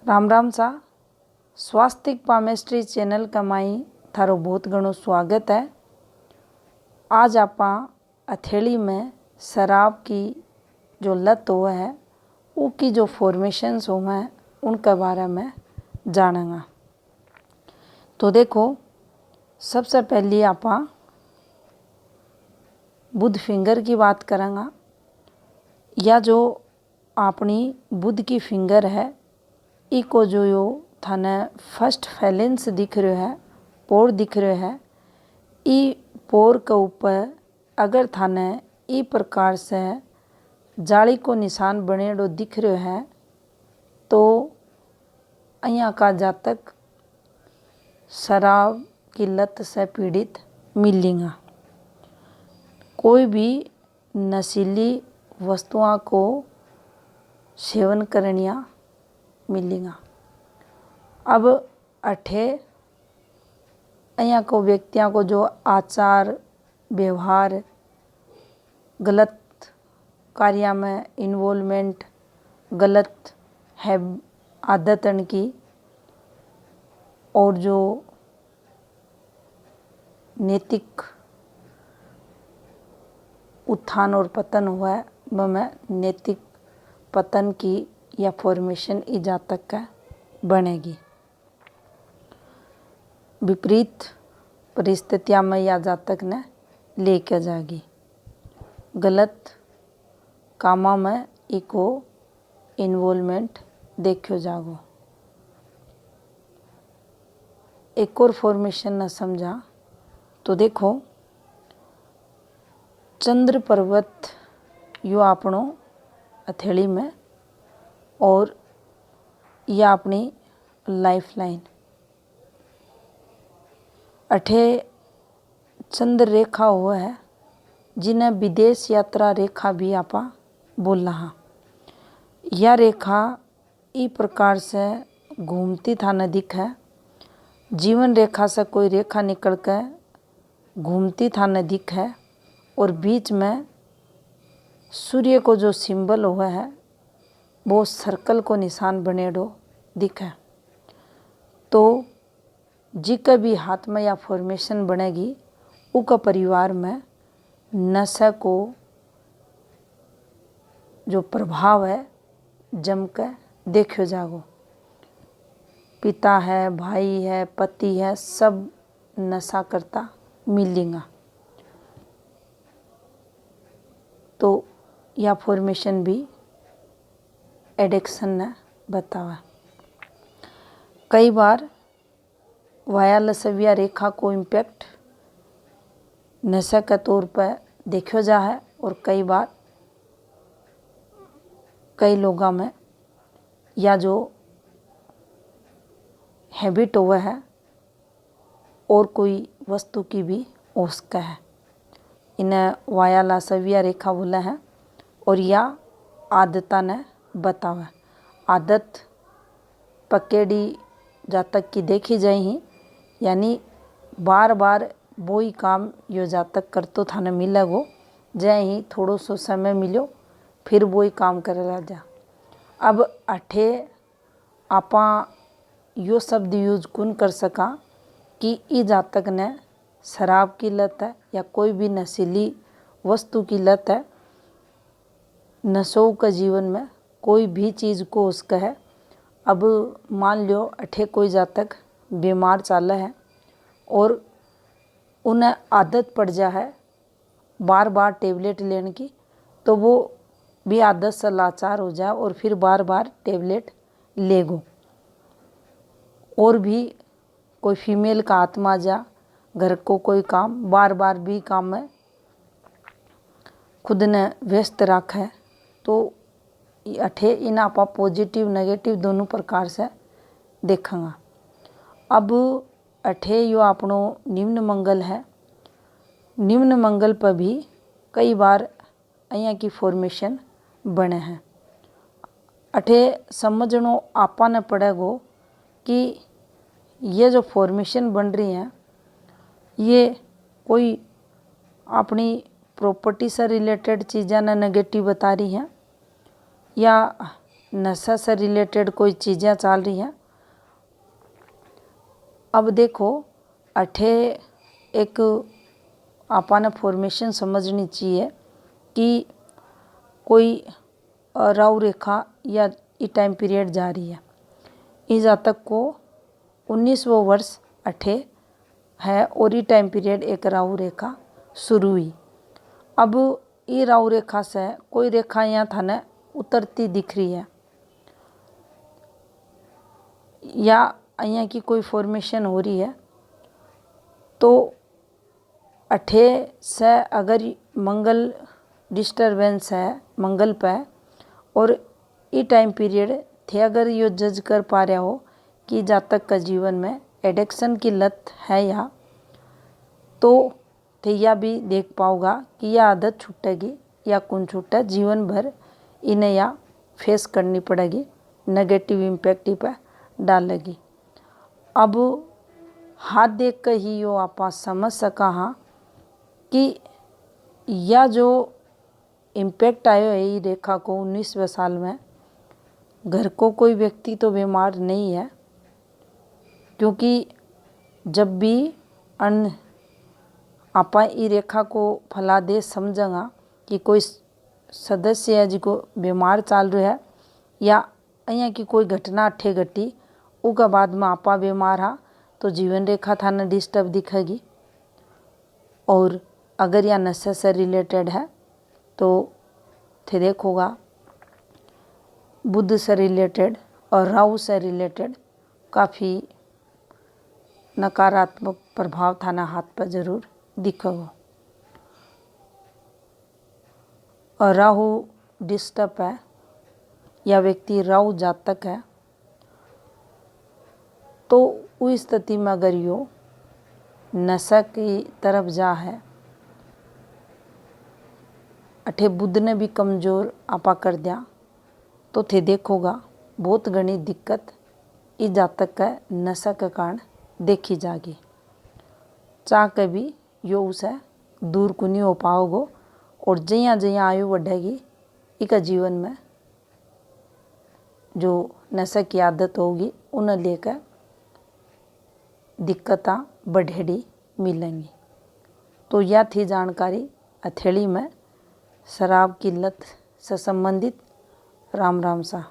राम राम सा। स्वास्तिक palmistry channel का माई थारो बहुत घणो स्वागत है। आज आपा हथेली में शराब की जो लत हुआ है उसकी जो फॉर्मेशंस हुआ है उनके बारे में जानेंगे। तो देखो, सबसे पहले आपा बुध फिंगर की बात करेंगे। या जो अपनी बुध की फिंगर है इको जो यो थाने फर्स्ट फैलेंस दिख रहा है, पोर दिख रहा है, ई पोर के ऊपर अगर थाने ई प्रकार से जाली को निशान बनेड़ो दिख रहा है तो अहियाँ का जातक शराब की लत से पीड़ित मिलेगा। कोई भी नशीली वस्तुओं को सेवन करनिया मिलेगा। अब अठे अहियाँ को व्यक्तियों को जो आचार व्यवहार गलत कार्य में इन्वॉल्वमेंट गलत है आदतन की और जो नैतिक उत्थान और पतन हुआ है वह नैतिक पतन की या फॉर्मेशन ई जातक का बनेगी। विपरीत परिस्थितियों में या जातक ने लेके जाएगी। गलत कामों में इको इन्वॉल्वमेंट देखो जागो। एक और फॉर्मेशन न समझा तो देखो, चंद्र पर्वत यो आपनो हथेली में और यह अपनी लाइफ लाइन अठे चंद्र रेखा हुआ है जिन्हें विदेश यात्रा रेखा भी आपा बोल रहा। यह रेखा ई प्रकार से घूमती था न दिख है। जीवन रेखा से कोई रेखा निकल कर घूमती था न दिख है और बीच में सूर्य को जो सिंबल हुआ है वो सर्कल को निशान बनेड़ो दिख है। तो जी का भी हाथ में या फॉर्मेशन बनेगी उका परिवार में नशा को जो प्रभाव है जम कर देखो जागो। पिता है, भाई है, पति है, सब नशा करता मिलेगा। तो यह फॉर्मेशन भी एडिक्शन ने बतावा। कई बार वायलसव्या रेखा को इम्पैक्ट नशा के तौर पर देखो जा है और कई बार कई लोगों में या जो हैबिट हुआ है और कोई वस्तु की भी ओस्का है, इन्हें वायलसव्या रेखा बोला है और यह आदता ने बतावा। आदत पकेड़ी जातक की देखी जाए ही, यानी बार बार वो ही काम यो जातक करतो थाने मिलेगो, जय ही थोड़ो सो समय मिलो फिर वो ही काम करे जा। अब अठे आपा यो शब्द यूज कौन कर सका कि ई जातक ने शराब की लत है या कोई भी नशीली वस्तु की लत है। नशों का जीवन में कोई भी चीज़ को उसका है। अब मान लो अठे कोई जातक बीमार चाला है और उन्हें आदत पड़ जा है बार बार टेबलेट लेने की, तो वो भी आदत से लाचार हो जाए और फिर बार बार टेबलेट लेगो। और भी कोई फीमेल का आत्मा जा घर को कोई काम बार बार भी काम में खुद ने व्यस्त रखा है, तो अठे इन आपा पॉजिटिव नेगेटिव दोनों प्रकार से देखेंगे। अब अठे यो अपनो निम्न मंगल है। निम्न मंगल पर भी कई बार अहियाँ की फॉर्मेशन बने हैं। अठे समझनो आपा ने पड़ेगो कि ये जो फॉर्मेशन बन रही हैं ये कोई अपनी प्रॉपर्टी से रिलेटेड चीज़ें ने नेगेटिव बता रही हैं या नशा से रिलेटेड कोई चीज़ें चल रही हैं। अब देखो अठे एक आपाने फॉर्मेशन समझनी चाहिए कि कोई राहु रेखा या ई टाइम पीरियड जा रही है। इस जातक को 19वां वर्ष अठे है और ई टाइम पीरियड एक राहु रेखा शुरू हुई। अब ई राहु रेखा से कोई रेखा यहाँ थाने उतरती दिख रही है या यहाँ की कोई फॉर्मेशन हो रही है, तो अठे से अगर मंगल डिस्टर्बेंस है मंगल पे और ई टाइम पीरियड थे अगर यो जज कर पा रहा हो कि जातक का जीवन में एडिक्शन की लत है या, तो थे यह भी देख पाओगा कि यह आदत छूटेगी या कौन छूटे, जीवन भर इन्हें या फेस करनी पड़ेगी, नेगेटिव इम्पैक्ट पे डालेगी। अब हाथ देख कर ही यो आप समझ सका हाँ कि यह जो इम्पैक्ट आयो है ये रेखा को 19वें साल में, घर को कोई व्यक्ति तो बीमार नहीं है, क्योंकि जब भी अन आपा ई रेखा को फला दे समझेगा कि कोई सदस्य है जिको बीमार चल रहा है या अँ की कोई घटना अठे घटी उका बाद में आपा बीमार हाँ तो जीवन रेखा थाने डिस्टर्ब दिखेगी। और अगर यह नशे से रिलेटेड है तो थे देखोगा बुध से रिलेटेड और राहु से रिलेटेड काफ़ी नकारात्मक प्रभाव थाना हाथ पर जरूर दिखेगा। और राहु डिस्टर्ब है या व्यक्ति राहु जातक है तो उस स्थिति में अगर यो नशा की तरफ जा है, अठे बुध ने भी कमज़ोर आपा कर दिया तो थे देखोगा बहुत घनी दिक्कत इस जातक का नशा के कारण देखी जागी। चाह के भी यो उसे दूर को नहीं हो पाओगो और जया जया आयु बढ़ेगी इसका जीवन में जो नशे की आदत होगी उन्हें लेकर दिक्कतें बढ़ेड़ी मिलेंगी। तो यह थी जानकारी हथेली में शराब की लत से संबंधित। राम राम सा।